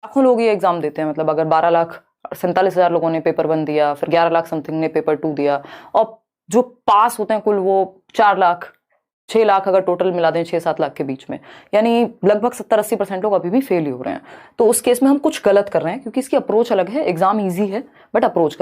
लाखों लोग ये एग्जाम देते हैं, मतलब अगर 12,47,000 लोगों ने पेपर 1 दिया, फिर 11 लाख समथिंग ने पेपर 2 दिया, और जो पास होते हैं कुल वो 4 लाख 6 लाख अगर टोटल मिला दें 6-7 लाख के बीच में, यानी लगभग 70-80% लोग अभी भी फेल ही हो रहे हैं। तो उस केस में हम कुछ गलत कर रहे हैं, क्योंकि इसकी अप्रोच अलग है। एग्जाम ईजी है बट अप्रोच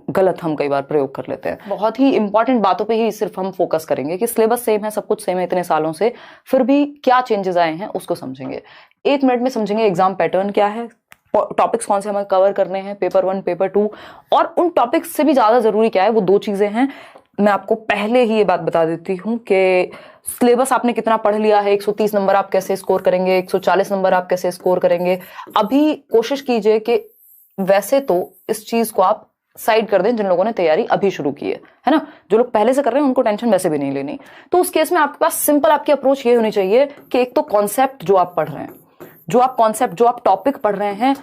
गलत हम कई बार प्रयोग कर लेते हैं। बहुत ही इंपॉर्टेंट बातों पे ही सिर्फ हम फोकस करेंगे कि सिलेबस सेम है, सब कुछ सेम है इतने सालों से, फिर भी क्या चेंजेस आए हैं उसको समझेंगे। 1 मिनट में समझेंगे एग्जाम पैटर्न क्या है, टॉपिक्स कौन से हमें कवर करने हैं, पेपर 1 पेपर 2, और उन टॉपिक्स से भी ज्यादा जरूरी क्या है वो 2 चीजें हैं। मैं आपको पहले ही ये बात बता देती हूँ कि सिलेबस आपने कितना पढ़ लिया है, 130 नंबर आप कैसे स्कोर करेंगे, 140 नंबर आप कैसे स्कोर करेंगे। अभी कोशिश कीजिए कि वैसे तो इस चीज को आप साइड कर दें जिन लोगों ने तैयारी अभी शुरू की है ना। जो लोग पहले से कर रहे हैं उनको टेंशन वैसे भी नहीं लेनी। तो उस केस में आपके पास सिंपल आपकी अप्रोच ये होनी चाहिए कि एक तो कॉन्सेप्ट जो आप पढ़ रहे हैं, जो आप टॉपिक पढ़ रहे हैं,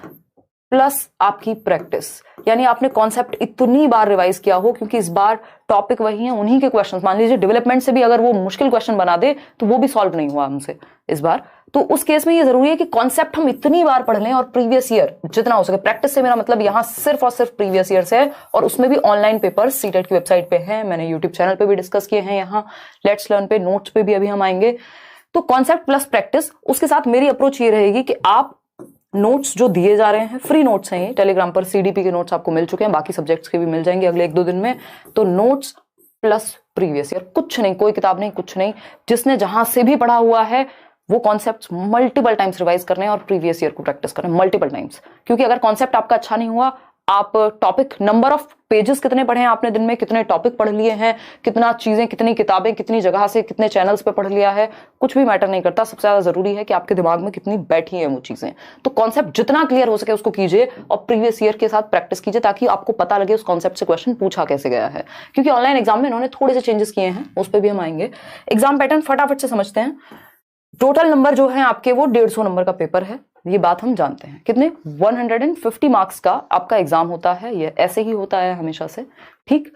प्लस आपकी प्रैक्टिस, यानी आपने कॉन्सेप्ट इतनी बार रिवाइज किया हो, क्योंकि इस बार टॉपिक वही है, उन्हीं के क्वेश्चंस। मान लीजिए डेवलपमेंट से भी अगर वो मुश्किल क्वेश्चन बना दे तो वो भी सॉल्व नहीं हुआ हमसे इस बार। तो उस केस में ये जरूरी है कि कॉन्सेप्ट हम इतनी बार पढ़ लें, और प्रीवियस ईयर जितना हो सके। प्रैक्टिस से मेरा मतलब यहां सिर्फ और सिर्फ प्रीवियस ईयर से है, और उसमें भी ऑनलाइन पेपर्स सीटेट की वेबसाइट पे है, मैंने यूट्यूब चैनल पे भी डिस्कस किए हैं, यहाँ लेट्स लर्न पे, नोट्स पे भी अभी हम आएंगे। तो कॉन्सेप्ट प्लस प्रैक्टिस, उसके साथ मेरी अप्रोच ये रहेगी कि आप नोट्स जो दिए जा रहे हैं, फ्री नोट्स हैं ये, टेलीग्राम पर सीडीपी के नोट्स आपको मिल चुके हैं, बाकी सब्जेक्ट्स के भी मिल जाएंगे अगले 1-2 दिन में। तो नोट्स प्लस प्रीवियस ईयर, कुछ नहीं, कोई किताब नहीं, कुछ नहीं, जिसने जहां से भी पढ़ा हुआ है वो कॉन्सेप्ट्स मल्टीपल टाइम्स रिवाइज करने हैं और प्रीवियस ईयर को प्रैक्टिस करना मल्टीपल टाइम्स। क्योंकि अगर कॉन्सेप्ट आपका अच्छा नहीं हुआ, आप टॉपिक, नंबर ऑफ पेजेस कितने पढ़े हैं आपने दिन में, कितने टॉपिक पढ़ लिए हैं, कितना चीजें, कितनी किताबें, कितनी जगह से, कितने चैनल्स पे पढ़ लिया है, कुछ भी मैटर नहीं करता। सबसे ज्यादा जरूरी है कि आपके दिमाग में कितनी बैठी है वो चीजें। तो कॉन्सेप्ट जितना क्लियर हो सके उसको कीजिए, और प्रीवियस ईयर के साथ प्रैक्टिस कीजिए, ताकि आपको पता लगे उस कॉन्सेप्ट से क्वेश्चन पूछा कैसे गया है। क्योंकि ऑनलाइन एग्जाम में इन्होंने थोड़े से चेंजेस किए हैं, उस पर भी हम आएंगे। एग्जाम पैटर्न फटाफट से समझते हैं। टोटल नंबर जो है आपके वो 150 नंबर का पेपर है, ये बात हम जानते हैं। कितने? 150 मार्क्स का आपका एग्जाम होता है, ये ऐसे ही होता है हमेशा से, ठीक।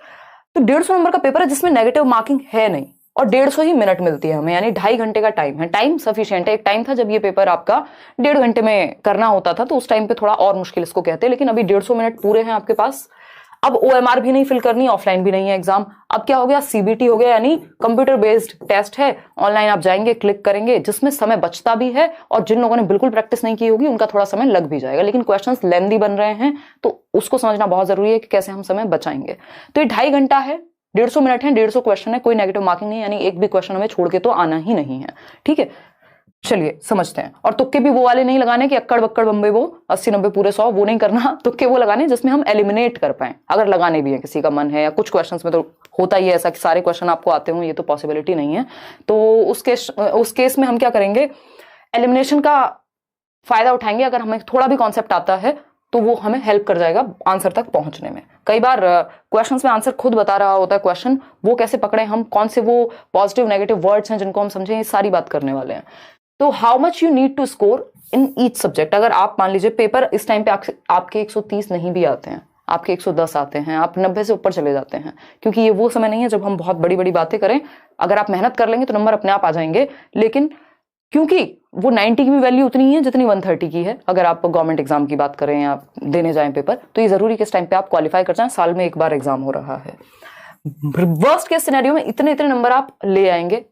तो 150 नंबर का पेपर है जिसमें नेगेटिव मार्किंग है नहीं, और 150 ही मिनट मिलती है हमें, यानी 2.5 घंटे का टाइम है। टाइम सफिशिएंट है। एक टाइम था जब ये पेपर आपका 1.5 घंटे में करना होता था, तो उस टाइम पे थोड़ा और मुश्किल इसको कहते हैं, लेकिन अभी 150 मिनट पूरे हैं आपके पास। अब ओएमआर भी नहीं फिल करनी, ऑफलाइन भी नहीं है एग्जाम। अब क्या हो गया, सीबीटी हो गया, यानी कंप्यूटर बेस्ड टेस्ट है। ऑनलाइन आप जाएंगे, क्लिक करेंगे, जिसमें समय बचता भी है, और जिन लोगों ने बिल्कुल प्रैक्टिस नहीं की होगी उनका थोड़ा समय लग भी जाएगा, लेकिन क्वेश्चंस लेंदी बन रहे हैं, तो उसको समझना बहुत जरूरी है कि कैसे हम समय बचाएंगे। तो ये 2.5 घंटा है, 150 मिनट है, 150 क्वेश्चन है, कोई नेगेटिव मार्किंग नहीं, यानी एक भी क्वेश्चन हमें छोड़ के तो आना ही नहीं है, ठीक है। चलिए समझते हैं। और तुक्के भी वो वाले नहीं लगाने कि अक्कड़ बक्कड़ बम्बे वो 80-90 पूरे 100, वो नहीं करना। तुक्के वो लगाने जिसमें हम एलिमिनेट कर पाए, अगर लगाने भी है, किसी का मन है, या कुछ क्वेश्चंस में तो होता ही है ऐसा कि सारे क्वेश्चन आपको आते हो, ये तो पॉसिबिलिटी नहीं है। तो उस केस में हम क्या करेंगे, एलिमिनेशन का फायदा उठाएंगे। अगर हमें थोड़ा भी कॉन्सेप्ट आता है तो वो हमें हेल्प कर जाएगा आंसर तक पहुंचने में। कई बार क्वेश्चंस में आंसर खुद बता रहा होता है क्वेश्चन, वो कैसे पकड़े हम, कौन से वो पॉजिटिव नेगेटिव वर्ड्स हैं जिनको हम समझें, ये सारी बात करने वाले हैं। तो how much you need to score in each subject. अगर आप मान लीजिए पेपर इस टाइम पे आपके 130 नहीं भी आते हैं, आपके 110 आते हैं, आप 90 से ऊपर चले जाते हैं, क्योंकि ये वो समय नहीं है जब हम बहुत बड़ी बड़ी बातें करें। अगर आप मेहनत कर लेंगे तो नंबर अपने आप आ जाएंगे, लेकिन क्योंकि वो 90 की भी वैल्यू उतनी ही है जितनी 130 की है, अगर आप गवर्नमेंट एग्जाम की बात करें या देने जाएं पेपर, तो ये जरूरी कि इस टाइम पे आप क्वालिफाई कर जाएं। साल में एक बार एग्जाम हो रहा है। वर्स्ट केस सिनेरियो में इतने इतने नंबर आप ले आएंगे,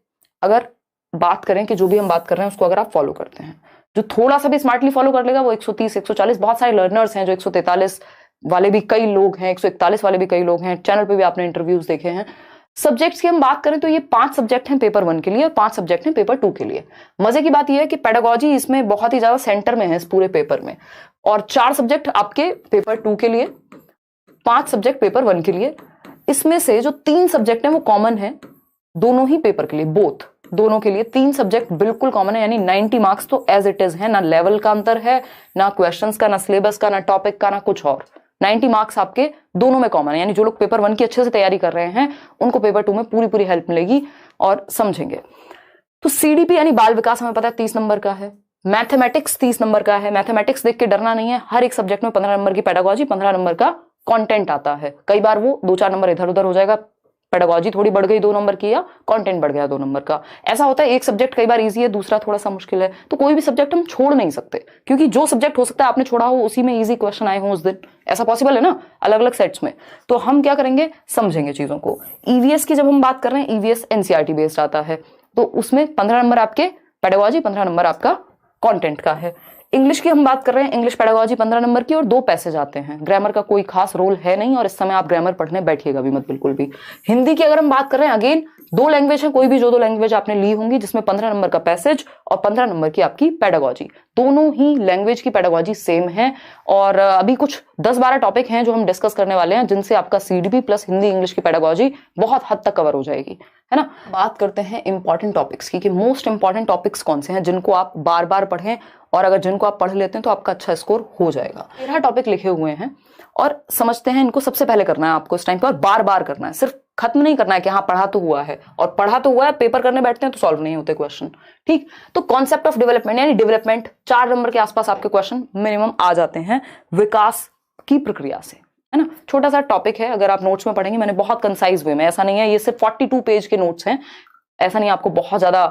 अगर बात करें कि जो भी हम बात कर रहे हैं उसको अगर आप फॉलो करते हैं। जो थोड़ा सा भी स्मार्टली फॉलो कर लेगा वो 130 140, बहुत सारे लर्नर्स हैं जो 143 वाले भी कई लोग हैं, 141 वाले भी कई लोग हैं, चैनल पे भी आपने इंटरव्यूज देखे हैं। सब्जेक्ट्स की हम बात करें तो ये 5 सब्जेक्ट हैं पेपर 1 के लिए, और 5 सब्जेक्ट हैं पेपर 2 के लिए। मजे की बात यह है कि पेडागोजी इसमें बहुत ही ज्यादा सेंटर में है इस पूरे पेपर में, और 4 सब्जेक्ट आपके पेपर 2 के लिए, 5 सब्जेक्ट पेपर 1 के लिए। इसमें से जो 3 सब्जेक्ट हैं वो कॉमन है दोनों ही पेपर के लिए, बोथ दोनों के लिए 3 सब्जेक्ट बिल्कुल कॉमन है, यानी 90 मार्क्स तो एज इट इज है, ना लेवल का अंतर है, ना क्वेश्चंस का, ना सिलेबस का, ना टॉपिक का, ना कुछ और। 90 मार्क्स आपके दोनों में कॉमन है, यानी जो लोग पेपर 1 की अच्छे से तैयारी कर रहे हैं उनको पेपर 2 में पूरी पूरी हेल्प मिलेगी और समझेंगे। तो सीडीपी यानी बाल विकास हमें पता है 30 नंबर का है, मैथमेटिक्स 30 नंबर का है। मैथमेटिक्स देख के डरना नहीं है, हर एक सब्जेक्ट में 15 नंबर की पेडागोजी, 15 नंबर का कंटेंट आता है। कई बार वो 2-4 नंबर इधर उधर हो जाएगा, पेडागोजी थोड़ी बढ़ गई 2 नंबर की, या कंटेंट बढ़ गया 2 नंबर का। ऐसा होता है एक सब्जेक्ट कई बार इजी है, दूसरा थोड़ा सा मुश्किल है, तो कोई भी सब्जेक्ट हम छोड़ नहीं सकते, क्योंकि जो सब्जेक्ट हो सकता है आपने छोड़ा हो उसी में इजी क्वेश्चन आए हो उस दिन, ऐसा पॉसिबल है ना, अलग अलग सेट्स में। तो हम क्या करेंगे, समझेंगे चीजों को। ईवीएस की जब हम बात कर रहे हैं, ईवीएस एनसीईआरटी बेस्ड आता है, तो उसमें 15 नंबर आपके पेडागोजी, 15 नंबर आपका कंटेंट का है। इंग्लिश की हम बात कर रहे हैं, इंग्लिश पेडागोजी 15 नंबर की और 2 पैसेज आते हैं। ग्रामर का कोई खास रोल है नहीं, और इस समय आप ग्रामर पढ़ने बैठिएगा भी मत बिल्कुल भी। हिंदी की अगर हम बात कर रहे हैं, अगेन 2 लैंग्वेज है, कोई भी जो 2 लैंग्वेज आपने ली होंगी, जिसमें 15 नंबर का पैसेज और 15 नंबर की आपकी पेडागोजी, दोनों ही लैंग्वेज की पेडागोजी सेम है। और अभी कुछ 10-12 टॉपिक हैं जो हम डिस्कस करने वाले हैं, जिनसे आपका सीडीपी प्लस हिंदी इंग्लिश की पेडागोजी बहुत हद तक कवर हो जाएगी, है ना। बात करते हैं इंपॉर्टेंट टॉपिक्स की, कि मोस्ट इंपॉर्टेंट टॉपिक्स कौन से हैं जिनको आप बार बार पढ़ें, और अगर जिनको आप पढ़ लेते हैं तो आपका अच्छा स्कोर हो जाएगा। 13 टॉपिक लिखे हुए हैं और समझते हैं इनको सबसे पहले करना है आपको इस टाइम पे, और बार बार करना है, सिर्फ खत्म नहीं करना है कि हाँ पढ़ा तो हुआ है, और पढ़ा तो हुआ है, पेपर करने बैठते हैं तो सॉल्व नहीं होते क्वेश्चन, ठीक। तो कॉन्सेप्ट ऑफ डेवलपमेंट यानी डेवलपमेंट, 4 नंबर के आसपास आपके क्वेश्चन मिनिमम आ जाते हैं विकास की प्रक्रिया से, है ना। छोटा सा टॉपिक है, अगर आप नोट्स में पढ़ेंगे, मैंने बहुत कंसाइज वे में, ऐसा नहीं है ये सिर्फ 42 पेज के नोट्स हैं, ऐसा नहीं आपको बहुत ज्यादा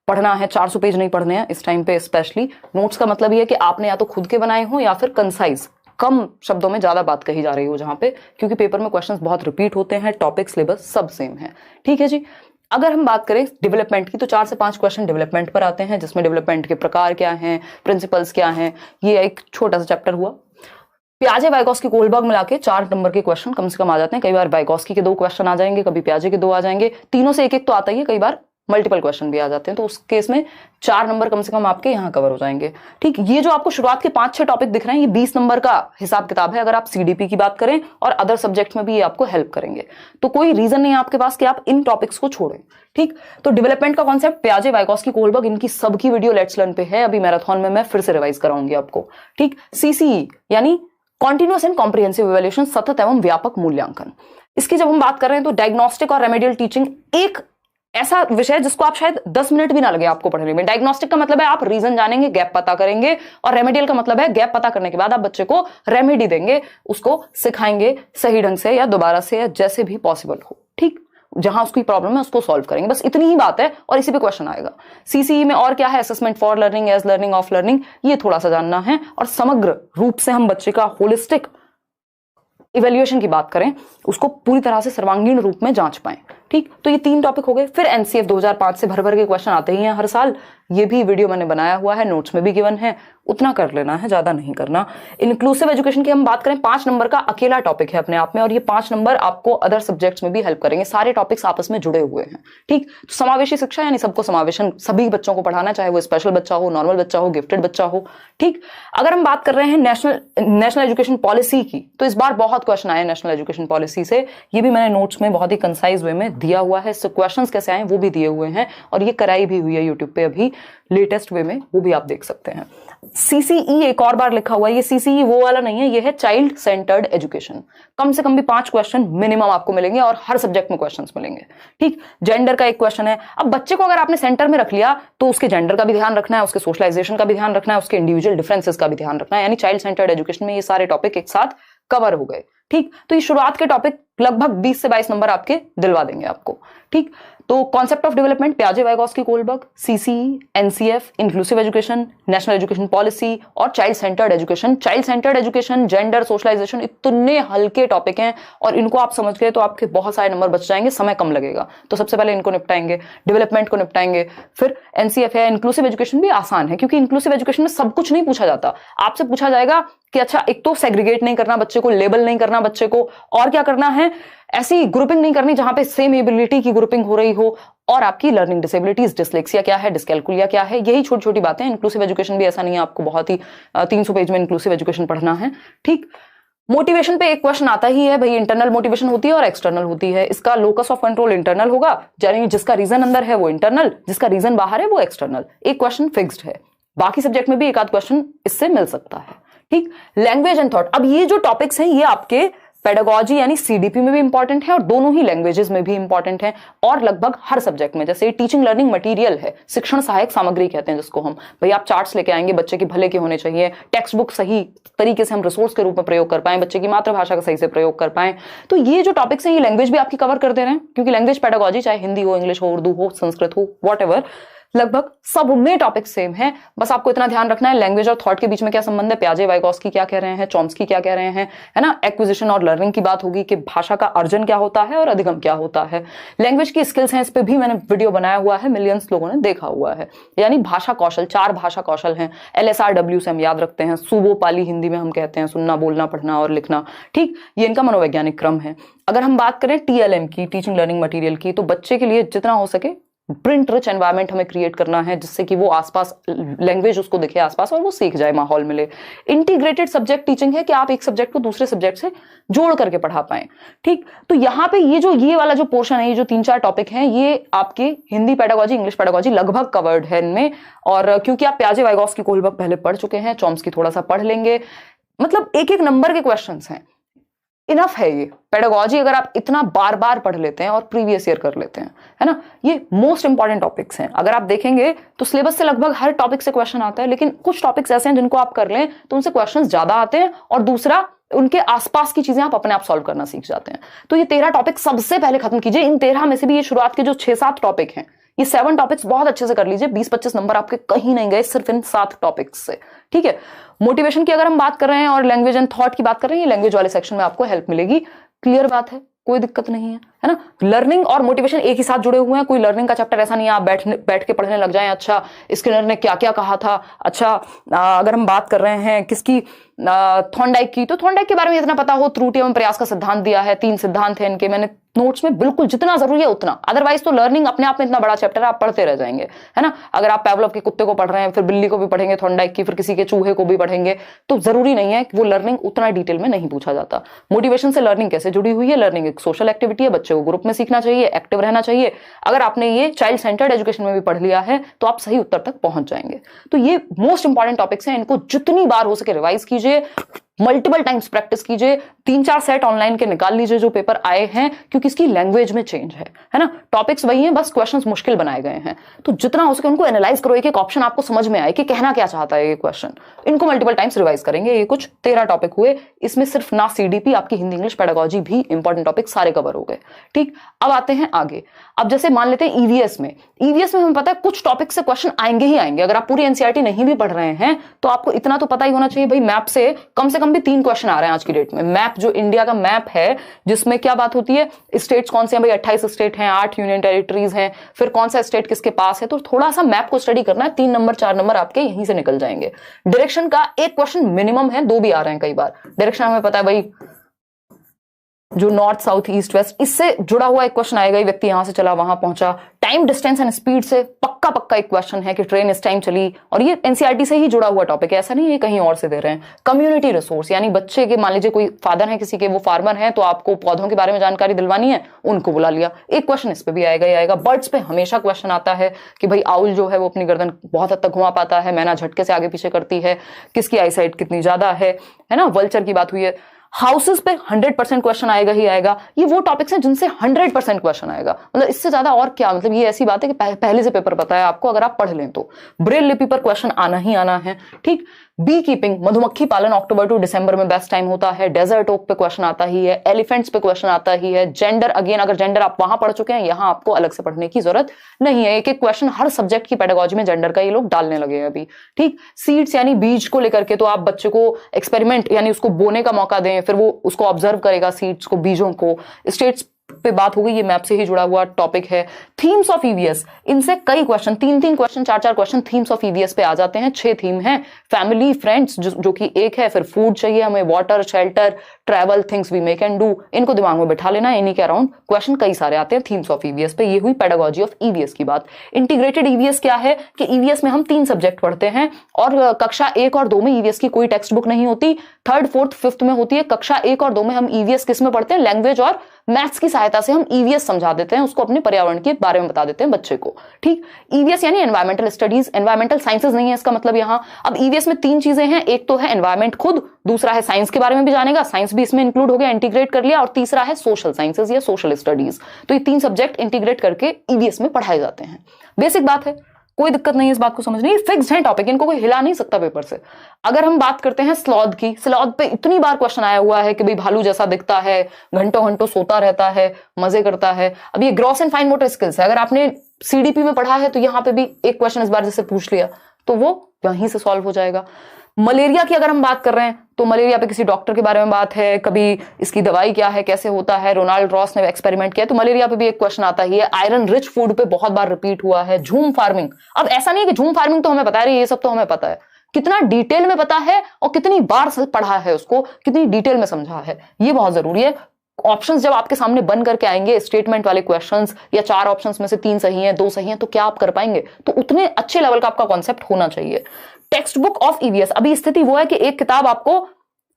पढ़ना है, 400 पेज नहीं पढ़ने हैं इस टाइम पे। स्पेशली नोट्स का मतलब ये है कि आपने या तो खुद के बनाए हो या फिर कंसाइज, कम शब्दों में ज्यादा बात कही जा रही हो जहां पे, क्योंकि पेपर में क्वेश्चंस बहुत रिपीट होते हैं, टॉपिक सिलेबस सब सेम है, ठीक है जी। अगर हम बात करें डेवलपमेंट की, तो 4 से 5 क्वेश्चन डेवलपमेंट पर आते हैं, जिसमें डेवलपमेंट के प्रकार क्या हैं, प्रिंसिपल्स क्या हैं, ये एक छोटा सा चैप्टर हुआ। प्याजे वाइगॉस्की कोहलबर्ग मिला के 4 नंबर के क्वेश्चन कम से कम आ जाते हैं। कई बार वाइगॉस्की के 2 क्वेश्चन आ जाएंगे, कभी प्याजे के 2 आ जाएंगे, तीनों से एक तो आता ही है, कई बार मल्टीपल क्वेश्चन भी आ जाते हैं, तो उस केस में 4 नंबर कम से कम आपके यहाँ कवर हो जाएंगे, ठीक। ये जो आपको शुरुआत के 5-6 टॉपिक दिख रहे हैं, ये 20 नंबर का हिसाब किताब है, अगर आप सीडीपी की बात करें, और अदर सब्जेक्ट में भी ये आपको हेल्प करेंगे, तो कोई रीजन नहीं है आपके पास कि आप इन टॉपिक्स को छोड़ें, ठीक। तो डेवलपमेंट का कॉन्सेप्ट प्याजे, वाइगॉस्की, कोहलबर्ग, इनकी सबकी वीडियो लेट्स लर्न पे है, अभी मैराथन में मैं फिर से रिवाइज कराऊंगी आपको, ठीक। सीसीई यानी कॉन्टिन्यूअस एंड कॉम्प्रिहेंसिव इवैल्यूएशन, सतत एवं व्यापक मूल्यांकन। इसकी जब हम बात कर रहे हैं, तो डायग्नोस्टिक और रेमेडियल टीचिंग एक ऐसा विषय है जिसको आप शायद 10 मिनट भी ना लगे आपको पढ़ने में। डायग्नोस्टिक का मतलब है आप रीजन जानेंगे, गैप पता करेंगे, और रेमेडियल का मतलब है गैप पता करने के बाद आप बच्चे को रेमेडी देंगे, उसको सिखाएंगे सही ढंग से या दोबारा से या जैसे भी पॉसिबल हो, ठीक। जहां उसकी प्रॉब्लम है उसको सॉल्व करेंगे, बस इतनी ही बात है, और इसी पे क्वेश्चन आएगा। सीसीई में और क्या है, assessment for learning, as learning, of learning, ये थोड़ा सा जानना है, और समग्र रूप से हम बच्चे का होलिस्टिक इवैल्यूएशन की बात करें, उसको पूरी तरह से सर्वांगीण रूप में जांच पाएं, ठीक। तो ये 3 टॉपिक हो गए। फिर एनसीएफ 2005 से भर भर के क्वेश्चन आते ही हैं हर साल, ये भी वीडियो मैंने बनाया हुआ है, नोट्स में भी गिवन है, उतना कर लेना है, ज्यादा नहीं करना। इंक्लूसिव एजुकेशन की हम बात करें, 5 नंबर का अकेला टॉपिक है अपने आप में, और ये 5 नंबर आपको अदर सब्जेक्ट्स में भी हेल्प करेंगे, सारे टॉपिक्स आपस में जुड़े हुए हैं, ठीक। तो समावेशी शिक्षा यानी सबको समावेशन, सभी बच्चों को पढ़ाना, चाहे वो स्पेशल बच्चा हो, नॉर्मल बच्चा हो, गिफ्टेड बच्चा हो, ठीक। अगर हम बात कर रहे हैं नेशनल एजुकेशन पॉलिसी की, तो इस बार बहुत क्वेश्चन आए नेशनल एजुकेशन पॉलिसी से, ये भी मैंने नोट्स में बहुत ही कंसाइज वे में दिया हुआ है, क्वेश्चंस कैसे आए वो भी दिए हुए हैं, और ये कराई भी हुई है यूट्यूब पे अभी लेटेस्ट वे में, वो भी आप देख सकते हैं। सीसीई एक और बार लिखा हुआ है, ये सीसीई वो वाला नहीं है, ये है चाइल्ड सेंटर्ड एजुकेशन। कम से कम भी 5 क्वेश्चन मिनिमम आपको मिलेंगे, और हर सब्जेक्ट में क्वेश्चंस मिलेंगे, ठीक। जेंडर का एक क्वेश्चन है। अब बच्चे को अगर आपने सेंटर में रख लिया, तो उसके जेंडर का भी ध्यान रखना है, उसके सोशलाइजेशन का भी ध्यान रखना है, उसके इंडिविजुअल डिफरेंसेस का भी ध्यान रखना है, यानी चाइल्ड सेंटर्ड एजुकेशन में ये सारे टॉपिक एक साथ कवर हो गए, ठीक। तो ये शुरुआत के टॉपिक लगभग 20 से 22 नंबर आपके दिलवा देंगे आपको, ठीक। तो कॉन्सेप्ट ऑफ डेवलपमेंट, प्याजे, Vygotsky, Kohlberg, CCE, NCF, inclusive education, national education policy, और child centred education. Child centred education, gender, socialisation, इतने हल्के टॉपिक हैं, और इनको आप समझ गए तो आपके बहुत सारे नंबर बच जाएंगे, समय कम लगेगा। तो सबसे पहले इनको निपटाएंगे, डेवलपमेंट को निपटाएंगे, फिर एनसीएफ है। इंक्लूसिव एजुकेशन भी आसान है, क्योंकि इंक्लूसिव एजुकेशन में सब कुछ नहीं पूछा जाता, आपसे पूछा जाएगा कि अच्छा, एक तो सेग्रीगेट नहीं करना बच्चे को, लेबल नहीं करना बच्चे को, और क्या करना है, ऐसी ग्रुपिंग नहीं करनी जहां पे सेम एबिलिटी की ग्रुपिंग हो रही हो, और आपकी लर्निंग डिसेबिलिटीज, डिसलेक्सिया क्या है, डिस्कैल्कुलिया क्या है, यही छोटी छोटी बातें। इंक्लूसिव एजुकेशन भी ऐसा नहीं है आपको बहुत ही 300 पेज में इंक्लूसिव एजुकेशन पढ़ना है, ठीक। मोटिवेशन पे एक क्वेश्चन आता ही है भाई, इंटरनल मोटिवेशन होती है और एक्सटर्नल होती है। इसका लोकस ऑफ कंट्रोल इंटरनल होगा, यानी जिसका रीजन अंदर है वो इंटरनल, जिसका रीजन बाहर है वो एक्सटर्नल। एक क्वेश्चन फिक्स्ड है, बाकी सब्जेक्ट में भी एक आध क्वेश्चन इससे मिल सकता है, ठीक। लैंग्वेज एंड थॉट, अब ये जो टॉपिक्स हैं ये आपके पेडागोजी यानी सीडीपी में भी इंपॉर्टेंट है और दोनों ही लैंग्वेजेस में भी इंपॉर्टेंट है और लगभग हर सब्जेक्ट में। जैसे टीचिंग लर्निंग मटेरियल है, शिक्षण सहायक सामग्री कहते हैं जिसको हम, भाई आप चार्ट्स लेके आएंगे, बच्चे के भले के होने चाहिए, टेक्स्ट बुक सही तरीके से हम रिसोर्स के रूप में प्रयोग कर पाए, बच्चे की मातृभाषा का सही से प्रयोग कर पाए। तो ये जो टॉपिक्स हैं ये लैंग्वेज भी आपकी कवर कर दे रहे हैं, क्योंकि लैंग्वेज पेडागोजी चाहे हिंदी हो, इंग्लिश हो, उर्दू हो, संस्कृत हो, व्हाटएवर, लगभग सब में टॉपिक सेम है। बस आपको इतना ध्यान रखना है लैंग्वेज और थॉट के बीच में क्या संबंध है, पियाजे वाइगोस्की क्या कह रहे हैं, चॉम्स्की क्या कह रहे हैं, है ना। एक्विजिशन और लर्निंग की बात होगी कि भाषा का अर्जन क्या होता है और अधिगम क्या होता है। लैंग्वेज की स्किल्स हैं, इस पे भी मैंने वीडियो बनाया हुआ है, मिलियंस लोगों ने देखा हुआ है। यानी भाषा कौशल, 4 भाषा कौशल हैं, LSRW से हम याद रखते हैं, सुबो पाली हिंदी में हम कहते हैं, सुनना, बोलना, पढ़ना और लिखना, ठीक, ये इनका मनोवैज्ञानिक क्रम है। अगर हम बात करें TLM की, टीचिंग लर्निंग मटेरियल की, तो बच्चे के लिए जितना हो सके प्रिंट रिच एनवायरनमेंट हमें क्रिएट करना है, जिससे कि वो आसपास लैंग्वेज उसको दिखे आसपास और वो सीख जाए, माहौल मिले। इंटीग्रेटेड सब्जेक्ट टीचिंग है कि आप एक सब्जेक्ट को दूसरे सब्जेक्ट से जोड़ करके पढ़ा पाएं, ठीक। तो यहाँ पे ये वाला जो पोर्शन है, ये जो 3-4 टॉपिक हैं, ये आपके हिंदी पेडागोजी, इंग्लिश पेडागोजी लगभग कवर्ड है इनमें। और क्योंकि आप पियाजे वाइगोस्की को लगभग पहले पढ़ चुके हैं, चॉम्स्की थोड़ा सा पढ़ लेंगे, मतलब एक नंबर के क्वेश्चंस हैं, इनफ है ये पेडागोजी। अगर आप इतना बार बार पढ़ लेते हैं और प्रीवियस ईयर कर लेते हैं, है ना, ये मोस्ट इंपॉर्टेंट टॉपिक्स हैं। अगर आप देखेंगे तो सिलेबस से लगभग हर टॉपिक से क्वेश्चन आता है, लेकिन कुछ टॉपिक्स ऐसे हैं जिनको आप कर लें तो उनसे क्वेश्चंस ज्यादा आते हैं, और दूसरा उनके आसपास की चीजें आप अपने आप सॉल्व करना सीख जाते हैं। तो ये 13 टॉपिक सबसे पहले खत्म कीजिए। इन 13 में से भी ये शुरुआत के जो 6-7 टॉपिक हैं, ये 7 टॉपिक्स बहुत अच्छे से कर लीजिए। 20-25 नंबर आपके कहीं नहीं गए सिर्फ इन 7 टॉपिक्स से, ठीक है। मोटिवेशन की अगर हम बात कर रहे हैं और लैंग्वेज एंड थॉट की बात कर रहे हैं, ये लैंग्वेज वाले सेक्शन में आपको हेल्प मिलेगी। क्लियर बात है, कोई दिक्कत नहीं है ना। लर्निंग और मोटिवेशन एक ही साथ जुड़े हुए हैं, कोई लर्निंग का चैप्टर ऐसा नहीं है आप बैठ के पढ़ने लग जाएं, अच्छा स्किनर ने क्या क्या कहा था, अच्छा अगर हम बात कर रहे हैं किसकी, थॉर्नडाइक की, तो थॉर्नडाइक के बारे में इतना पता हो, त्रुटि एवं प्रयास का सिद्धांत दिया है, 3 सिद्धांत है इनके, मैंने नोट्स में बिल्कुल जितना जरूरी है उतना। अदरवाइज तो लर्निंग अपने आप में इतना बड़ा चैप्टर है, आप पढ़ते रह जाएंगे, है ना। अगर आप पैवलोव के कुत्ते को पढ़ रहे हैं, फिर बिल्ली को भी पढ़ेंगे, थॉर्नडाइक की, फिर किसी के चूहे को भी पढ़ेंगे, तो जरूरी नहीं है कि वो लर्निंग उतना डिटेल में नहीं पूछा जाता। मोटिवेशन से लर्निंग कैसे जुड़ी हुई है, लर्निंग एक सोशल एक्टिविटी है, बच्चे को ग्रुप में सीखना चाहिए, एक्टिव रहना चाहिए। अगर आपने ये चाइल्ड सेंटर्ड एजुकेशन में भी पढ़ लिया है तो आप सही उत्तर तक पहुंच जाएंगे। तो ये मोस्ट इंपॉर्टेंट टॉपिक्स हैं, इनको जितनी बार हो सके रिवाइज कीजिए, मल्टीपल टाइम्स प्रैक्टिस कीजिए। 3-4 सेट ऑनलाइन के निकाल लीजिए जो पेपर आए हैं, क्योंकि इसकी लैंग्वेज में चेंज है ना। टॉपिक्स वही हैं, बस क्वेश्चंस मुश्किल बनाए गए हैं। तो जितना हो सके उनको एनालाइज करो, एक एक ऑप्शन आपको समझ में आए कि कहना क्या चाहता है ये क्वेश्चन। इनको मल्टीपल टाइम्स रिवाइज करेंगे। ये कुछ 13 टॉपिक हुए, इसमें सिर्फ ना सीडीपी, आपकी हिंदी इंग्लिश पेडागोजी भी इंपॉर्टेंट टॉपिक सारे कवर हो गए, ठीक। अब आते हैं आगे। अब जैसे मान लेते हैं ईवीएस में हमें पता है कुछ टॉपिक से क्वेश्चन आएंगे ही आएंगे। अगर आप पूरी एनसीईआरटी नहीं भी पढ़ रहे हैं तो आपको इतना तो पता ही होना चाहिए भाई, मैप से कम भी 3 क्वेश्चन आ रहे हैं आज की डेट में। मैप जो इंडिया का मैप है, जिसमें क्या बात होती है, स्टेट्स कौन से हैं भाई, 28 स्टेट हैं, 8 यूनियन टेरिटरीज हैं, फिर कौन सा स्टेट किसके पास है, तो थोड़ा सा मैप को स्टडी करना है। 3 नंबर 4 नंबर आपके यहीं से निकल जाएंगे। डायरेक्शन का एक क्वेश्चन मिनिमम है, 2 भी आ रहे हैं कई बार। डायरेक्शन हमें पता है भाई, जो नॉर्थ साउथ ईस्ट वेस्ट, इससे जुड़ा हुआ एक क्वेश्चन आएगा, व्यक्ति यहां से चला वहां पहुंचा। टाइम डिस्टेंस एंड स्पीड से पक्का एक क्वेश्चन है कि ट्रेन इस टाइम चली, और ये एनसीईआरटी से ही जुड़ा हुआ टॉपिक है, ऐसा नहीं है कहीं और से दे रहे हैं। कम्युनिटी रिसोर्स, यानी बच्चे के, मान लीजिए कोई फादर है किसी के, वो फार्मर है, तो आपको पौधों के बारे में जानकारी दिलवानी है, उनको बुला लिया, एक क्वेश्चन इस पे भी आएगा ही आएगा। बर्ड्स पे हमेशा क्वेश्चन आता है कि भाई आउल जो है वो अपनी गर्दन बहुत हद तक घुमा पाता है, मैना झटके से आगे पीछे करती है, किसकी आईसाइट कितनी ज्यादा है ना। वल्चर की बात हुई है। हाउसेस पे 100% क्वेश्चन आएगा ही आएगा। ये वो टॉपिक्स हैं जिनसे 100% क्वेश्चन आएगा, मतलब इससे ज्यादा और क्या, मतलब ये ऐसी बात है कि पहले से पेपर पता है आपको, अगर आप पढ़ लें तो। ब्रेल लिपि पर क्वेश्चन आना ही आना है, ठीक। बी कीपिंग, मधुमक्खी पालन अक्टूबर टू दिसंबर में बेस्ट टाइम होता है। डेजर्ट ओक पे क्वेश्चन आता ही है, एलिफेंट्स पे क्वेश्चन आता ही है। जेंडर, अगेन अगर जेंडर आप वहां पढ़ चुके हैं, यहां आपको अलग से पढ़ने की जरूरत नहीं है। एक एक क्वेश्चन हर सब्जेक्ट की पेडागोजी में जेंडर का ये लोग डालने लगे हैं अभी, ठीक। सीड्स यानी बीज को लेकर के, तो आप बच्चे को एक्सपेरिमेंट यानी उसको बोने का मौका दें, फिर वो उसको ऑब्जर्व करेगा सीड्स को, बीजों को। स्टेट्स पे बात हो गई, ये मैप से ही जुड़ा हुआ टॉपिक है। थीम्स ऑफ ईवीएस, इनसे कई question, 3-3 question 4-4 question themes of EVS पे आ जाते हैं। 6 थीम हैं। फैमिली, फ्रेंड्स जो कि एक है, फिर फूड चाहिए हमें, water, shelter, travel, things we make and do, इनको दिमाग में बैठा लेना। इन्हीं के अराउंड क्वेश्चन कई सारे आते हैं थीम्स ऑफ ईवीएस पे। ये हुई पेडागोजी ऑफ ईवीएस की बात। इंटीग्रेटेड ईवीएस क्या है कि ईवीएस में हम 3 सब्जेक्ट पढ़ते हैं, और कक्षा 1 और 2 में ईवीएस की कोई टेक्स्ट बुक नहीं होती। 3rd, 4th, 5th में होती है। कक्षा 1 और 2 में हम ईवीएस किस में पढ़ते हैं, लैंग्वेज और मैथ्स की सहायता से हम ईवीएस समझा देते हैं, उसको अपने पर्यावरण के बारे में बता देते हैं बच्चे को। ठीक, ईवीएस यानी एनवायरमेंटल स्टडीज, एनवायरमेंटल साइंसेज नहीं है इसका मतलब यहां। अब ईवीएस में 3 चीजें हैं, एक तो है एनवायरमेंट खुद, दूसरा है साइंस के बारे में भी जानेगा, साइंस भी इसमें इंक्लूड हो गया, इंटीग्रेट कर लिया, और तीसरा है सोशल साइंसेज या सोशल स्टडीज। तो ये 3 सब्जेक्ट इंटीग्रेट करके ईवीएस में पढ़ाए जाते हैं। बेसिक बात है, कोई दिक्कत नहीं है इस बात को समझने, ये फिक्स्ड है टॉपिक, इनको कोई हिला नहीं सकता पेपर से। अगर हम बात करते हैं स्लॉथ की, स्लॉथ पे इतनी बार क्वेश्चन आया हुआ है कि भाई भालू जैसा दिखता है, घंटों घंटों सोता रहता है, मजे करता है। अब ये gross and fine motor skills है, अगर आपने सीडीपी में पढ़ा है तो यहाँ पे भी एक क्वेश्चन इस बार जैसे पूछ लिया तो वो वहीं से सॉल्व हो जाएगा। मलेरिया की अगर हम बात कर रहे हैं तो मलेरिया पे किसी डॉक्टर के बारे में बात है, कभी इसकी दवाई क्या है, कैसे होता है, रोनाल्ड रॉस ने एक्सपेरिमेंट किया, तो मलेरिया पे भी एक क्वेश्चन आता ही है। आयरन रिच फूड पे बहुत बार रिपीट हुआ है। झूम फार्मिंग, अब ऐसा नहीं कि झूम फार्मिंग तो हमें पता है, ये सब तो हमें पता है, कितना डिटेल में पता है और कितनी बार पढ़ा है उसको, कितनी डिटेल में समझा है, ये बहुत जरूरी है। ऑप्शंस जब आपके सामने बन करके आएंगे, स्टेटमेंट वाले क्वेश्चंस, या 4 ऑप्शंस में से 3 सही हैं, 2 सही हैं, तो क्या आप कर पाएंगे? तो उतने अच्छे लेवल का आपका कॉन्सेप्ट होना चाहिए। टेक्स्ट बुक ऑफ ईवीएस, अभी स्थिति वो है कि एक किताब आपको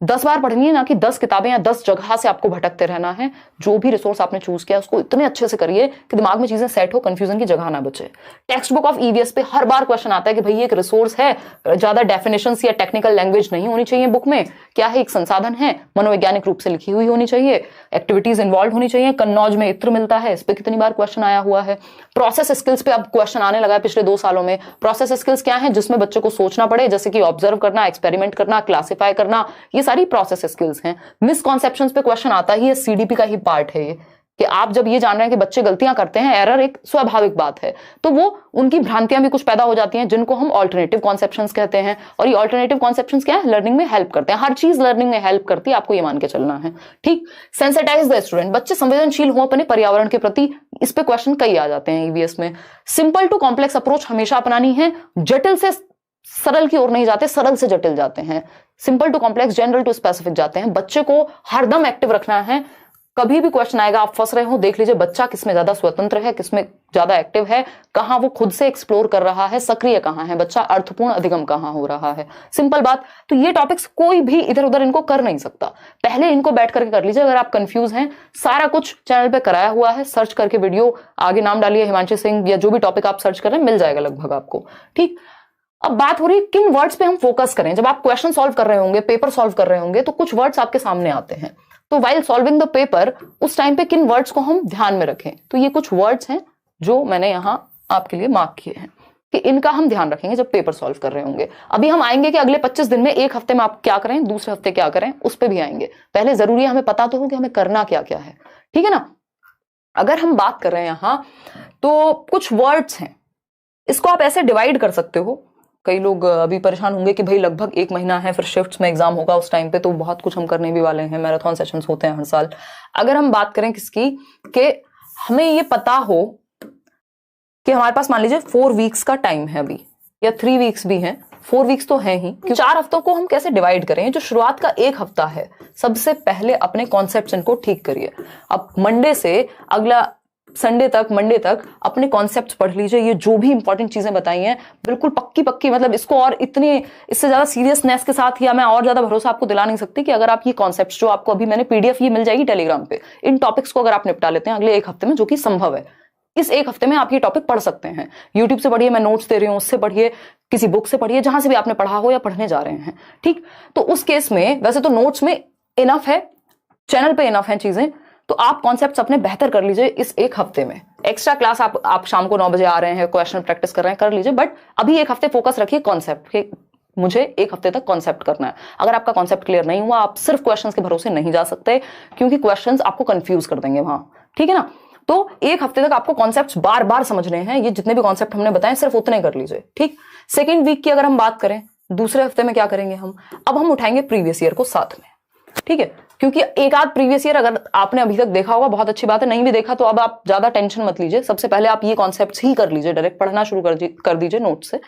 10 बार पढ़नी है, ना कि 10 किताबें या 10 जगह से आपको भटकते रहना है। जो भी रिसोर्स आपने चूज किया उसको इतने अच्छे से करिए कि दिमाग में चीजें सेट हो, कंफ्यूजन की जगह ना बचे। टेक्स्ट बुक ऑफ ईवीएस पे हर बार क्वेश्चन आता है कि भाई एक रिसोर्स है, ज्यादा डेफिनेशंस या टेक्निकल लैंग्वेज नहीं होनी चाहिए बुक में, क्या है, एक संसाधन है, मनोवैज्ञानिक रूप से लिखी हुई होनी चाहिए, एक्टिविटीज इन्वॉल्व होनी चाहिए। कन्नौज में इत्र मिलता है, इस पे कितनी बार क्वेश्चन आया हुआ है। प्रोसेस स्किल्स पे अब क्वेश्चन आने लगा है पिछले 2 सालों में। प्रोसेस स्किल्स क्या है? जिसमें बच्चों को सोचना पड़े, जैसे कि ऑब्जर्व करना, एक्सपेरिमेंट करना, क्लासिफाई करना, ये सारी प्रोसेस स्किल्स हैं। मिसकॉन्सेप्शंस पे क्वेश्चन आता ही है, सीडीपी का ही पार्ट है ये, कि आप जब ये जान रहे हैं कि बच्चे गलतियां करते हैं, एरर एक स्वाभाविक बात है, तो वो उनकी भ्रांतियां भी कुछ पैदा हो जाती हैं, जिनको हम ऑल्टरनेटिव कॉन्सेप्शंस कहते हैं। और ये ऑल्टरनेटिव कॉन्सेप्शंस क्या है? लर्निंग में हेल्प करते हैं। हर चीज लर्निंग में हेल्प करती है, आपको ये मान के चलना है। ठीक, सेंसिटाइज द स्टूडेंट, बच्चे संवेदनशील हो अपने पर्यावरण के प्रति, इस पे क्वेश्चन कई आ जाते हैं ईवीएस में। सिंपल टू कॉम्प्लेक्स अप्रोच हमेशा अपनानी है, जटिल से सरल की ओर नहीं जाते, सरल से जटिल जाते हैं। Simple to complex, general to specific जाते हैं। बच्चे को हरदम एक्टिव रखना है, कभी भी क्वेश्चन आएगा आप फंस रहे हो, देख लीजिए बच्चा किसमें ज्यादा स्वतंत्र है, किसमें ज्यादा एक्टिव है, कहां वो खुद से एक्सप्लोर कर रहा है, सक्रिय कहां है बच्चा, अर्थपूर्ण अधिगम कहां हो रहा है। सिंपल बात। तो ये टॉपिक्स कोई भी इधर उधर इनको कर नहीं सकता, पहले इनको बैठ करके कर लीजिए। अगर आप कंफ्यूज हैं, सारा कुछ चैनल पे कराया हुआ है, सर्च करके वीडियो, आगे नाम डालिए हिमांशु सिंह, या जो भी टॉपिक आप सर्च कर रहे हैं मिल जाएगा लगभग आपको। ठीक, अब बात हो रही है किन वर्ड्स पे हम फोकस करें। जब आप क्वेश्चन सॉल्व कर रहे होंगे, पेपर सॉल्व कर रहे होंगे, तो कुछ वर्ड्स आपके सामने आते हैं, तो वाइल सॉल्विंग द पेपर उस टाइम पे किन वर्ड्स को हम ध्यान में रखें। तो ये कुछ वर्ड्स हैं जो मैंने यहां आपके लिए मार्क किए हैं कि इनका हम ध्यान रखेंगे जब पेपर सॉल्व कर रहे होंगे। अभी हम आएंगे कि अगले 25 दिन में, एक हफ्ते में आप क्या करें, दूसरे हफ्ते क्या करें, उस पर भी आएंगे। पहले जरूरी है हमें पता तो हो कि हमें करना क्या क्या है, ठीक है ना। अगर हम बात कर रहे हैं यहां, तो कुछ वर्ड्स हैं, इसको आप ऐसे डिवाइड कर सकते हो। कई लोग अभी परेशान होंगे कि भाई लगभग 1 महीना है, फिर शिफ्ट्स में एग्जाम होगा उस टाइम पे, तो बहुत कुछ हम करने भी वाले हैं, मैराथन सेशंस होते हैं हर साल। अगर हम बात करें किसकी, कि हमें ये पता हो कि हमारे पास मान लीजिए 4 वीक्स का टाइम है अभी, या 3 वीक्स भी हैं, 4 वीक्स तो है ही, 4 हफ्तों को हम कैसे डिवाइड करें। जो शुरुआत का 1 हफ्ता है, सबसे पहले अपने कॉन्सेप्ट्स इनको ठीक करिए। अब मंडे से अगला संडे तक, मंडे तक अपने कॉन्सेप्ट्स पढ़ लीजिए। ये जो भी इंपॉर्टेंट चीजें बताई हैं बिल्कुल पक्की पक्की, मतलब इसको और इतनी, इससे ज्यादा सीरियसनेस के साथ, या मैं और ज्यादा भरोसा आपको दिला नहीं सकती कि अगर आप ये कॉन्सेप्ट्स जो आपको अभी मैंने पीडीएफ ये मिल जाएगी टेलीग्राम पे, इन टॉपिक्स को अगर आप निपटा लेते हैं अगले 1 हफ्ते में, जो कि संभव है, इस 1 हफ्ते में आप ये टॉपिक पढ़ सकते हैं। यूट्यूब से पढ़िए, मैं नोट्स दे रही हूं, उससे पढ़िए, किसी बुक से पढ़िए, जहां से भी आपने पढ़ा हो या पढ़ने जा रहे हैं। ठीक, तो उस केस में वैसे तो नोट्स में इनफ है, चैनल पे इनफ है चीजें, तो आप कॉन्सेप्ट्स अपने बेहतर कर लीजिए इस 1 हफ्ते में। एक्स्ट्रा क्लास आप शाम को 9 बजे आ रहे हैं, क्वेश्चन प्रैक्टिस कर रहे हैं, कर लीजिए, बट अभी 1 हफ्ते फोकस रखिए कॉन्सेप्ट के, मुझे 1 हफ्ते तक कॉन्सेप्ट करना है। अगर आपका कॉन्सेप्ट क्लियर नहीं हुआ, आप सिर्फ क्वेश्चंस के भरोसे नहीं जा सकते, क्योंकि क्वेश्चंस आपको कंफ्यूज कर देंगे वहां, ठीक है ना। तो 1 हफ्ते तक आपको कॉन्सेप्ट्स बार बार समझने हैं, ये जितने भी कॉन्सेप्ट हमने बताए सिर्फ उतने कर लीजिए। ठीक, सेकेंड वीक की अगर हम बात करें, दूसरे हफ्ते में क्या करेंगे हम, अब हम उठाएंगे प्रीवियस ईयर को साथ में, ठीक है, क्योंकि एक आध प्रीवियस ईयर अगर आपने अभी तक देखा होगा बहुत अच्छी बात है, नहीं भी देखा तो अब आप ज्यादा टेंशन मत लीजिए, सबसे पहले आप ये कॉन्सेप्ट्स ही कर लीजिए, डायरेक्ट पढ़ना शुरू कर दीजिए नोट से।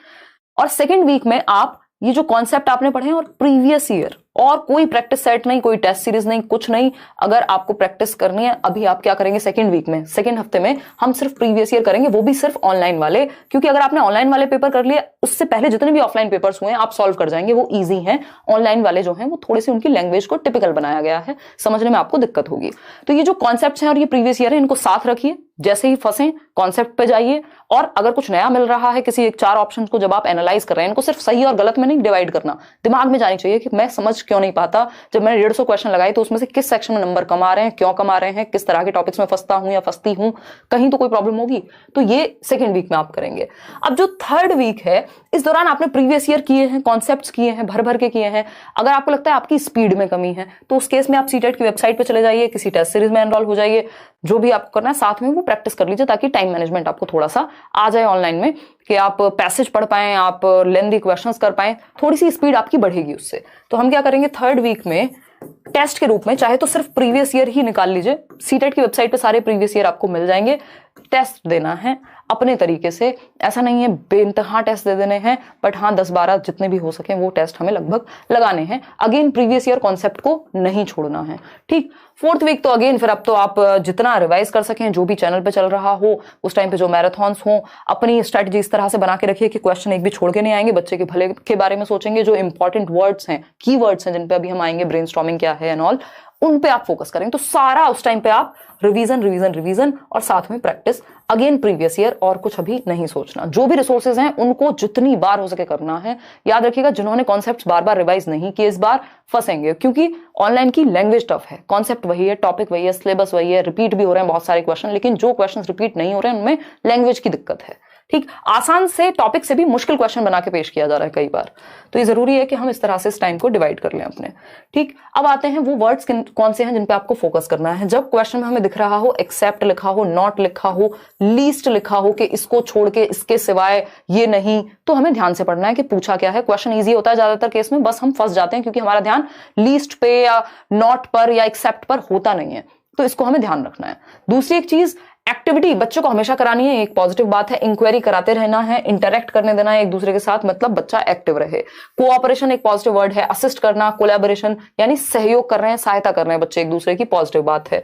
और सेकंड वीक में आप ये जो कॉन्सेप्ट आपने पढ़े हैं और प्रीवियस ईयर और कोई प्रैक्टिस सेट नहीं, कोई टेस्ट सीरीज नहीं, कुछ नहीं। अगर आपको प्रैक्टिस करनी है, अभी आप क्या करेंगे, सेकंड वीक में, सेकंड हफ्ते में हम सिर्फ प्रीवियस ईयर करेंगे, वो भी सिर्फ ऑनलाइन वाले, क्योंकि अगर आपने ऑनलाइन वाले पेपर कर लिए, उससे पहले जितने भी ऑफलाइन पेपर्स हुए आप सॉल्व कर जाएंगे, वो ईजी हैं। ऑनलाइन वाले जो हैं वो थोड़ी सी उनकी लैंग्वेज को टिपिकल बनाया गया है, समझने में आपको दिक्कत होगी। तो ये जो कॉन्सेप्ट्स हैं और ये प्रीवियस ईयर है, इनको साथ रखिए, जैसे ही फंसे कॉन्सेप्ट पे जाइए, और अगर कुछ नया मिल रहा है किसी एक 4 ऑप्शन को जब आप एनालाइज कर रहे हैं, इनको सिर्फ सही और गलत में नहीं डिवाइड करना, दिमाग में जानी चाहिए कि मैं समझ क्यों नहीं पाता, जब मैंने 150 क्वेश्चन लगाए तो उसमें से किस सेक्शन में नंबर कम आ रहे हैं, क्यों कम आ रहे हैं, किस तरह के टॉपिक्स में फंसता हूं या फंसती हूं, कहीं तो कोई प्रॉब्लम होगी। तो ये सेकेंड वीक में आप करेंगे। अब जो थर्ड वीक है, इस दौरान आपने प्रीवियस ईयर किए हैं, कॉन्सेप्ट्स किए हैं, भर भर के किए हैं। अगर आपको लगता है आपकी स्पीड में कमी है, तो उस केस में आप सीटेट की वेबसाइट पे चले जाइए, किसी टेस्ट सीरीज में एनरोल हो जाइए, जो भी आपको करना है साथ में वो प्रैक्टिस कर लीजिए, ताकि टाइम मैनेजमेंट आपको थोड़ा सा आ जाए ऑनलाइन में, कि आप पैसेज पढ़ पाएं, आप लेंथी क्वेश्चंस कर पाएं, थोड़ी सी स्पीड आपकी बढ़ेगी उससे। तो हम क्या करेंगे, थर्ड वीक में टेस्ट के रूप में, चाहे तो सिर्फ प्रीवियस ईयर ही निकाल लीजिए, सीटेट की वेबसाइट पे सारे प्रीवियस ईयर आपको मिल जाएंगे। टेस्ट देना है अपने तरीके से, ऐसा नहीं है बेइंतहा टेस्ट दे देने हैं, बट हाँ 10-12 जितने भी हो सके वो टेस्ट हमें लगभग लगाने हैं। अगेन प्रीवियस ईयर कॉन्सेप्ट को नहीं छोड़ना है, ठीक। फोर्थ वीक तो अगेन फिर अब तो आप जितना रिवाइज कर सकें, जो भी चैनल पे चल रहा हो उस टाइम पे जो मैराथन्स हो, अपनी स्ट्रेटजी इस तरह से बना के रखिए कि क्वेश्चन एक भी छोड़ के नहीं आएंगे, बच्चे के भले के बारे में सोचेंगे, जो इंपॉर्टेंट वर्ड्स हैं, की वर्ड्स हैं जिन पे अभी हम आएंगे, ब्रेनस्टॉर्मिंग क्या है एंड ऑल, उन पे आप फोकस करेंगे। तो सारा उस टाइम पे आप रिवीजन रिवीजन रिवीजन और साथ में प्रैक्टिस, अगेन प्रीवियस ईयर, और कुछ अभी नहीं सोचना। जो भी रिसोर्सेज हैं उनको जितनी बार हो सके करना है। याद रखिएगा, जिन्होंने कॉन्सेप्ट्स बार बार रिवाइज नहीं किए इस बार फंसेंगे, क्योंकि ऑनलाइन की लैंग्वेज टफ है, कॉन्सेप्ट वही है, टॉपिक वही है, सिलेबस वही है, रिपीट भी हो रहे हैं बहुत सारे क्वेश्चन, लेकिन जो क्वेश्चन रिपीट नहीं हो रहे हैं उनमें लैंग्वेज की दिक्कत है, ठीक। आसान से टॉपिक से भी मुश्किल क्वेश्चन बना के पेश किया जा रहा है कई बार, तो ये जरूरी है कि हम इस तरह से इस टाइम को डिवाइड कर लें अपने, ठीक। अब आते हैं वो वर्ड्स कौन से हैं जिन पे आपको फोकस करना है। जब क्वेश्चन में हमें दिख रहा हो एक्सेप्ट लिखा हो, नॉट लिखा हो, लीस्ट लिखा हो कि इसको छोड़ के, इसके सिवाय ये नहीं, तो हमें ध्यान से पढ़ना है कि पूछा क्या है। क्वेश्चन ईजी होता है ज्यादातर केस में, बस हम फंस जाते हैं क्योंकि हमारा ध्यान लीस्ट पे या नॉट पर या एक्सेप्ट पर होता नहीं है, तो इसको हमें ध्यान रखना है। दूसरी एक चीज, एक्टिविटी बच्चों को हमेशा करानी है, एक पॉजिटिव बात है, इंक्वायरी कराते रहना है, इंटरेक्ट करने देना है एक दूसरे के साथ, मतलब बच्चा एक्टिव रहे। कोऑपरेशन एक पॉजिटिव वर्ड है, असिस्ट करना, कोलैबोरेशन यानी सहयोग कर रहे हैं, सहायता कर रहे हैं बच्चे एक दूसरे की, पॉजिटिव बात है।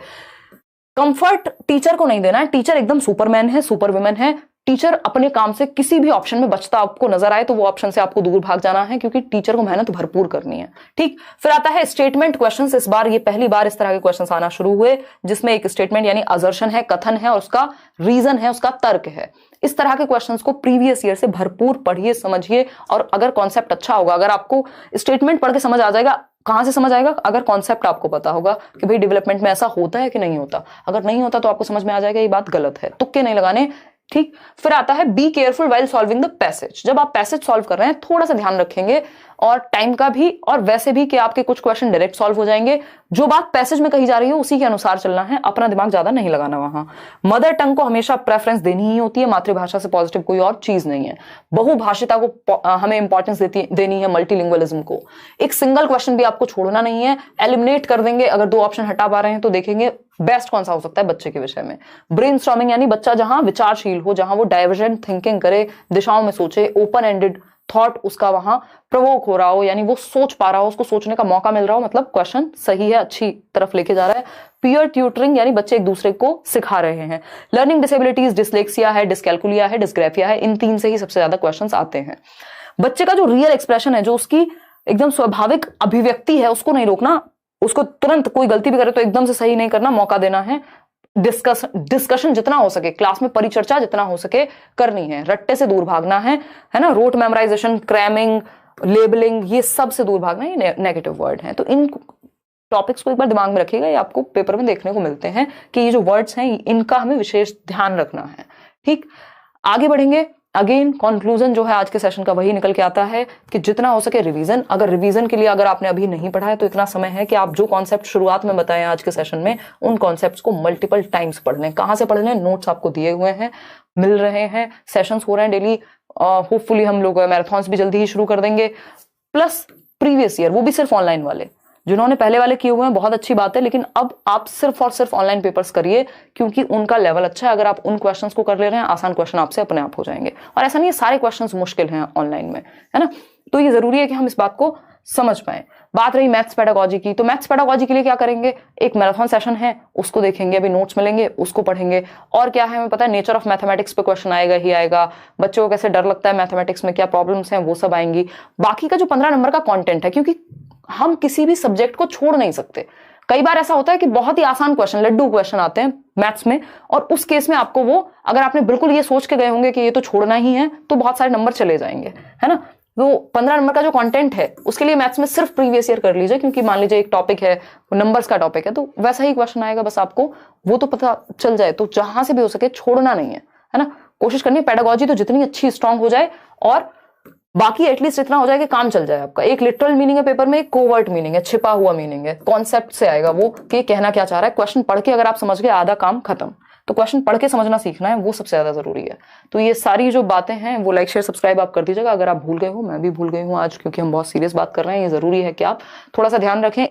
कंफर्ट टीचर को नहीं देना है, टीचर एकदम सुपरमैन है, सुपर वुमेन है, टीचर अपने काम से किसी भी ऑप्शन में बचता आपको नजर आए तो वो ऑप्शन से आपको दूर भाग जाना है, क्योंकि टीचर को मेहनत भरपूर करनी है, ठीक। फिर आता है स्टेटमेंट क्वेश्चंस। इस बार ये पहली बार इस तरह के क्वेश्चंस आना शुरू हुए जिसमें एक स्टेटमेंट यानी असर्शन है, कथन है और उसका रीजन है, उसका तर्क है। इस तरह के क्वेश्चंस को प्रीवियस ईयर से भरपूर पढ़िए, समझिए, और अगर कॉन्सेप्ट अच्छा होगा, अगर आपको स्टेटमेंट पढ़ के समझ आ जाएगा, कहां से समझ आएगा, अगर कॉन्सेप्ट आपको पता होगा कि भाई डेवलपमेंट में ऐसा होता है कि नहीं होता। अगर नहीं होता तो आपको समझ में आ जाएगा ये बात गलत है, तुक्के नहीं लगाने, ठीक। फिर आता है be careful while solving the passage. जब आप पैसेज सॉल्व कर रहे हैं थोड़ा सा ध्यान रखेंगे, और टाइम का भी, और वैसे भी कि आपके कुछ क्वेश्चन डायरेक्ट सॉल्व हो जाएंगे। जो बात पैसेज में कही जा रही है उसी के अनुसार चलना है, अपना दिमाग ज्यादा नहीं लगाना वहां। मदर टंग को हमेशा प्रेफरेंस देनी ही होती है, मातृभाषा से पॉजिटिव कोई और चीज नहीं है। बहुभाषिता को हमें इंपॉर्टेंस देनी है, मल्टीलिंगुअलिज्म को। एक सिंगल क्वेश्चन भी आपको छोड़ना नहीं है, एलिमिनेट कर देंगे। अगर 2 ऑप्शन हटा पा रहे हैं तो देखेंगे बेस्ट कौन सा हो सकता है बच्चे के विषय में। ब्रेनस्टॉर्मिंग यानी बच्चा जहां विचारशील हो, जहां वो डाइवर्जेंट थिंकिंग करे, दिशाओं में सोचे, ओपन एंडेड थॉट उसका वहां प्रवोक हो रहा हो, यानी वो सोच पा रहा हो, उसको सोचने का मौका मिल रहा हो, मतलब क्वेश्चन सही है, अच्छी तरफ लेके जा रहा है। पीयर ट्यूटरिंग यानी बच्चे एक दूसरे को सिखा रहे हैं। लर्निंग डिसेबिलिटीज, डिसलेक्सिया है, डिस्कैल्कुलिया है, डिस्ग्राफिया है, इन 3 से ही सबसे ज्यादा क्वेश्चंस आते हैं। बच्चे का जो रियल एक्सप्रेशन है, जो उसकी एकदम स्वाभाविक अभिव्यक्ति है, उसको नहीं रोकना, उसको तुरंत कोई गलती भी करे तो एकदम से सही नहीं करना, मौका देना है। डिस्कशन जितना हो सके क्लास में, परिचर्चा जितना हो सके करनी है, रट्टे से दूर भागना है ना, रोट मेमोराइजेशन, क्रैमिंग, लेबलिंग, ये सब से दूर भागना, ये नेगेटिव वर्ड हैं। तो इन टॉपिक्स को एक बार दिमाग में रखिएगा, ये आपको पेपर में देखने को मिलते हैं कि ये जो वर्ड्स हैं इनका हमें विशेष ध्यान रखना है, ठीक। आगे बढ़ेंगे, अगेन कंक्लूजन जो है आज के सेशन का वही निकल के आता है कि जितना हो सके रिवीजन। अगर रिवीजन के लिए अगर आपने अभी नहीं पढ़ा है तो इतना समय है कि आप जो कॉन्सेप्ट शुरुआत में बताए आज के सेशन में, उन कॉन्सेप्ट्स को मल्टीपल टाइम्स पढ़ लें। कहाँ से पढ़ लें? नोट्स आपको दिए हुए हैं, मिल रहे हैं, सेशंस हो रहे हैं डेली। होपफुली हम लोग मैराथन्स भी जल्दी ही शुरू कर देंगे, प्लस प्रीवियस ईयर, वो भी सिर्फ ऑनलाइन वाले। जिन्होंने पहले वाले किए हुए हैं बहुत अच्छी बात है, लेकिन अब आप सिर्फ और सिर्फ ऑनलाइन पेपर्स करिए क्योंकि उनका लेवल अच्छा है। अगर आप उन क्वेश्चंस को कर ले रहे हैं, आसान क्वेश्चन आपसे अपने आप हो जाएंगे। और ऐसा नहीं है सारे क्वेश्चंस मुश्किल हैं ऑनलाइन में, है ना। तो ये जरूरी है कि हम इस बात को समझ पाए। बात रही मैथ्स पेडागोजी की, तो मैथ्स पेडागोजी के लिए क्या करेंगे, एक मैराथन सेशन है उसको देखेंगे, अभी नोट्स मिलेंगे उसको पढ़ेंगे। और क्या है हमें पता है, नेचर ऑफ मैथमेटिक्स पे क्वेश्चन आएगा ही आएगा, बच्चों को कैसे डर लगता है मैथमेटिक्स में, क्या प्रॉब्लम्स हैं, वो सब आएंगी। बाकी का जो 15 नंबर का कंटेंट है, क्योंकि हम किसी भी सब्जेक्ट को छोड़ नहीं सकते। कई बार ऐसा होता है कि बहुत ही आसान क्वेश्चन, लड्डू क्वेश्चन आते हैं मैथ्स में, और उस केस में आपको वो, अगर आपने बिल्कुल ये सोच के गए होंगे कि ये तो छोड़ना ही है, तो बहुत सारे नंबर चले जाएंगे, है ना। तो 15 नंबर का जो कंटेंट है उसके लिए मैथ्स में सिर्फ प्रीवियस ईयर कर लीजिए, क्योंकि मान लीजिए एक टॉपिक है, नंबर्स का टॉपिक है, तो वैसा ही क्वेश्चन आएगा, बस आपको वो तो पता चल जाए। तो जहां से भी हो सके छोड़ना नहीं है ना। कोशिश करनी है पेडागोजी तो जितनी अच्छी स्ट्रांग हो जाए, और बाकी एटलीस्ट इतना हो जाए कि काम चल जाए आपका। एक लिटरल मीनिंग है पेपर में, एक कोवर्ट मीनिंग है, छिपा हुआ मीनिंग है, कॉन्सेप्ट से आएगा वो कि कहना क्या चाह रहा है। क्वेश्चन पढ़ के अगर आप समझ गए, आधा काम खत्म। तो क्वेश्चन पढ़ के समझना सीखना है, वो सबसे ज्यादा जरूरी है। तो ये सारी जो बातें हैं वो लाइक शेयर सब्सक्राइब आप कर दीजिएगा। अगर आप भूल गए हो, मैं भी भूल गई हूँ आज, क्योंकि हम बहुत सीरियस बात कर रहे हैं, ये जरूरी है कि आप थोड़ा सा ध्यान रखें।